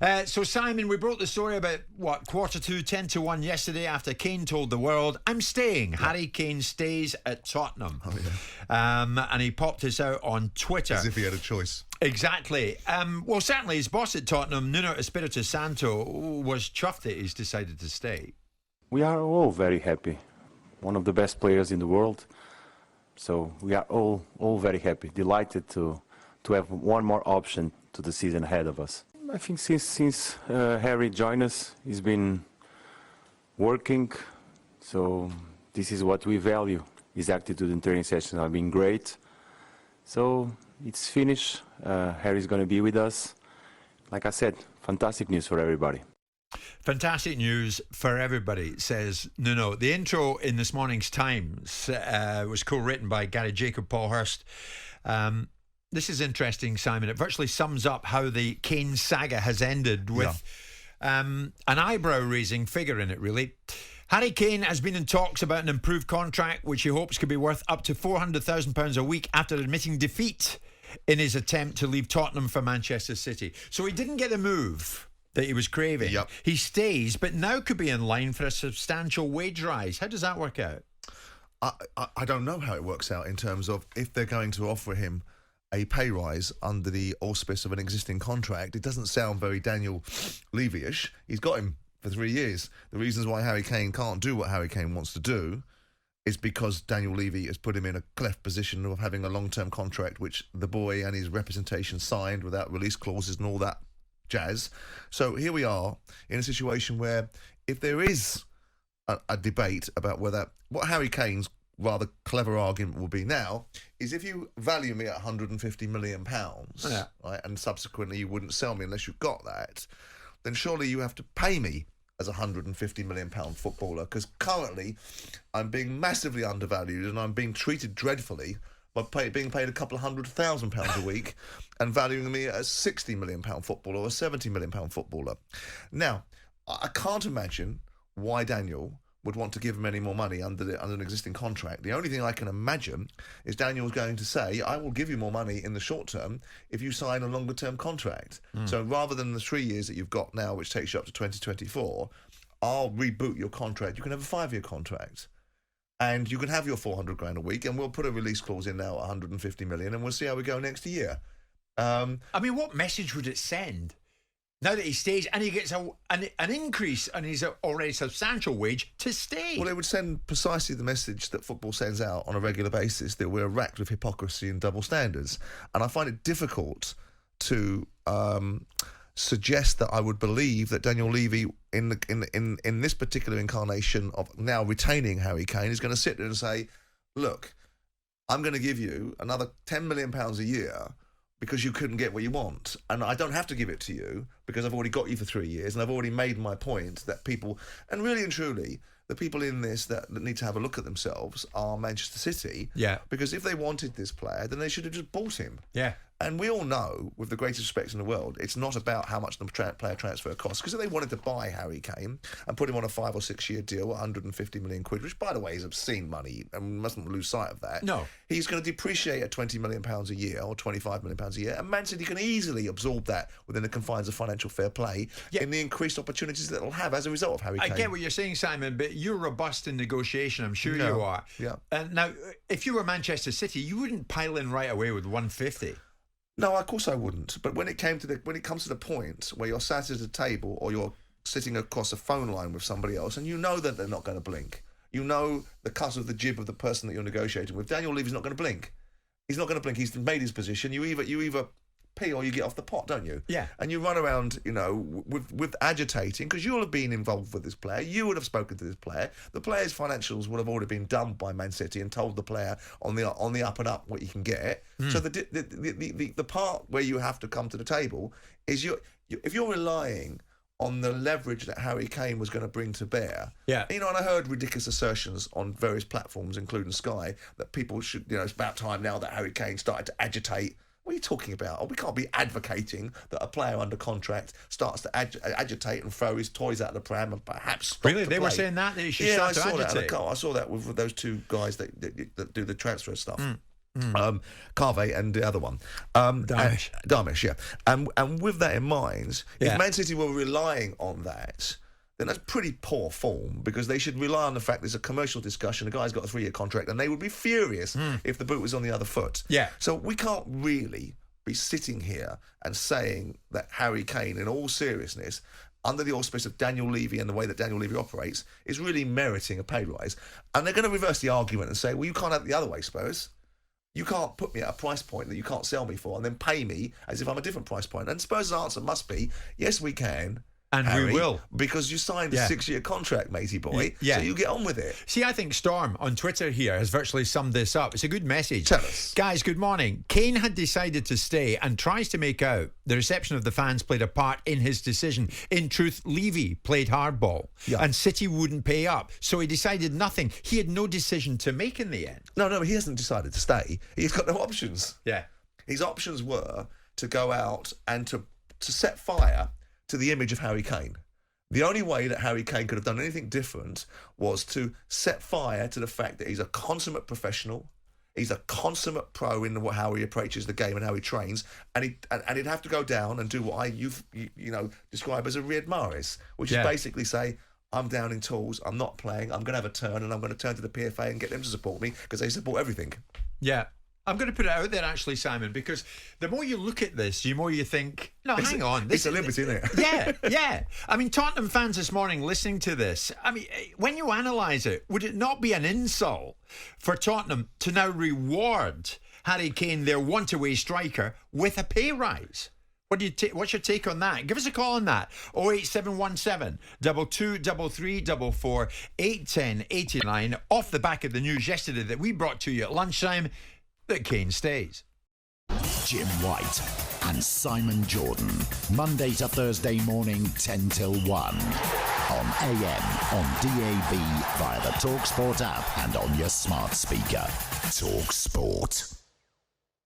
So, Simon, we broke the story about, 2:45, 10-1 yesterday after Kane told the world, I'm staying. Yeah. Harry Kane stays at Tottenham. Oh, yeah. And he popped this out on Twitter. As if he had a choice. Exactly. Well, certainly his boss at Tottenham, Nuno Espirito Santo, was chuffed that he's decided to stay. We are all very happy. One of the best players in the world. So we are all very happy, delighted to have one more option to the season ahead of us. I think since Harry joined us, he's been working, so this is what we value. His attitude in training sessions have been great. So it's finished. Harry's going to be with us. Like I said, fantastic news for everybody. Fantastic news for everybody, says Nuno. The intro in this morning's Times was co-written by Gary Jacob, Paul Hurst. This is interesting, Simon. It virtually sums up how the Kane saga has ended with an eyebrow-raising figure in it, really. Harry Kane has been in talks about an improved contract, which he hopes could be worth up to £400,000 a week after admitting defeat in his attempt to leave Tottenham for Manchester City. So he didn't get the move that he was craving. Yep. He stays, but now could be in line for a substantial wage rise. How does that work out? I don't know how it works out in terms of if they're going to offer him a pay rise under the auspice of an existing contract. It doesn't sound very Daniel Levy-ish. He's got him for 3 years. The reasons why Harry Kane can't do what Harry Kane wants to do is because Daniel Levy has put him in a cleft position of having a long-term contract, which the boy and his representation signed without release clauses and all that jazz. So here we are in a situation where if there is a debate about whether what Harry Kane's rather clever argument will be now is if you value me at £150 million, right, and subsequently you wouldn't sell me unless you got that, then surely you have to pay me as a £150 million footballer, because currently I'm being massively undervalued and I'm being treated dreadfully by being paid a couple of £100,000 a week and valuing me as a £60 million footballer or a £70 million footballer. Now, I can't imagine why Daniel would want to give him any more money under an existing contract. The only thing I can imagine is Daniel's going to say, I will give you more money in the short term if you sign a longer term contract. So rather than the 3 years that you've got now, which takes you up to 2024, I'll reboot your contract. You can have a 5-year contract. And you can have your 400 grand a week, and we'll put a release clause in now at 150 million, and we'll see how we go next year. I mean, what message would it send? Now that he stays and he gets an increase and he's already substantial wage to stay. Well, it would send precisely the message that football sends out on a regular basis, that we're racked with hypocrisy and double standards. And I find it difficult to suggest that I would believe that Daniel Levy, in this particular incarnation of now retaining Harry Kane, is going to sit there and say, look, I'm going to give you another £10 million a year because you couldn't get what you want. And I don't have to give it to you because I've already got you for 3 years and I've already made my point that people, and really and truly, the people in this that need to have a look at themselves are Manchester City. Yeah. Because if they wanted this player, then they should have just bought him. Yeah. And we all know, with the greatest respect in the world, it's not about how much the player transfer costs. Because if they wanted to buy Harry Kane and put him on a 5 or 6 year deal at 150 million quid, which, by the way, is obscene money, and we mustn't lose sight of that. No. He's going to depreciate at £20 million a year or £25 million a year. And Man City can easily absorb that within the confines of financial fair play in the increased opportunities that it'll have as a result of Harry Kane. I get what you're saying, Simon, but you're robust in negotiation. I'm sure you are. Yeah. Now, if you were Manchester City, you wouldn't pile in right away with 150. No, of course I wouldn't. But when it comes to the point where you're sat at a table or you're sitting across a phone line with somebody else, and you know that they're not going to blink, you know the cut of the jib of the person that you're negotiating with. Daniel Levy's not going to blink. He's not going to blink. He's made his position. You either pee or you get off the pot, don't you? Yeah. And you run around, with agitating, because you'll have been involved with this player. You would have spoken to this player. The player's financials would have already been done by Man City and told the player on the up and up what you can get. So the part where you have to come to the table is if you're relying on the leverage that Harry Kane was going to bring to bear. Yeah. And I heard ridiculous assertions on various platforms, including Sky, that people should, it's about time now that Harry Kane started to agitate. What are you talking about? We can't be advocating that a player under contract starts to agitate and throw his toys out of the pram and perhaps stop Really? to They play. were saying that? That he should start to agitate? I saw that with those two guys that do the transfer stuff. Carve and the other one. Darmish, yeah. And with that in mind, if Man City were relying on that, then that's pretty poor form, because they should rely on the fact there's a commercial discussion, the guy's got a 3-year contract, and they would be furious if the boot was on the other foot. Yeah. So we can't really be sitting here and saying that Harry Kane, in all seriousness, under the auspice of Daniel Levy and the way that Daniel Levy operates, is really meriting a pay rise. And they're going to reverse the argument and say, well, you can't have it the other way, Spurs. You can't put me at a price point that you can't sell me for and then pay me as if I'm a different price point. And Spurs' answer must be, yes, we can. And Harry, we will. Because you signed a 6-year contract, matey boy. So you get on with it. See, I think Storm on Twitter here has virtually summed this up. It's a good message. Tell us. Guys, good morning. Kane had decided to stay and tries to make out the reception of the fans played a part in his decision. In truth, Levy played hardball and City wouldn't pay up. So he decided nothing. He had no decision to make in the end. No, he hasn't decided to stay. He's got no options. Yeah. His options were to go out and to set fire to the image of Harry Kane. The only way that Harry Kane could have done anything different was to set fire to the fact that he's a consummate professional, he's a consummate pro in how he approaches the game and how he trains, and he'd have to go down and do what you describe as a Riyad Mahrez, which is basically say, I'm down in tools, I'm not playing, I'm going to have a turn, and I'm going to turn to the PFA and get them to support me, because they support everything. Yeah. I'm going to put it out there, actually, Simon, because the more you look at this, the more you think, no, hang on. It's a liberty, isn't it? Yeah. I mean, Tottenham fans this morning listening to this, I mean, when you analyse it, would it not be an insult for Tottenham to now reward Harry Kane, their one-away striker, with a pay rise? What's your take on that? Give us a call on that. 08717 223344 810 89. Off the back of the news yesterday that we brought to you at lunchtime, that Kane stays. Jim White and Simon Jordan, Monday to Thursday morning 10 till 1 on AM, on DAB, via the talkSPORT app and on your smart speaker. talkSPORT.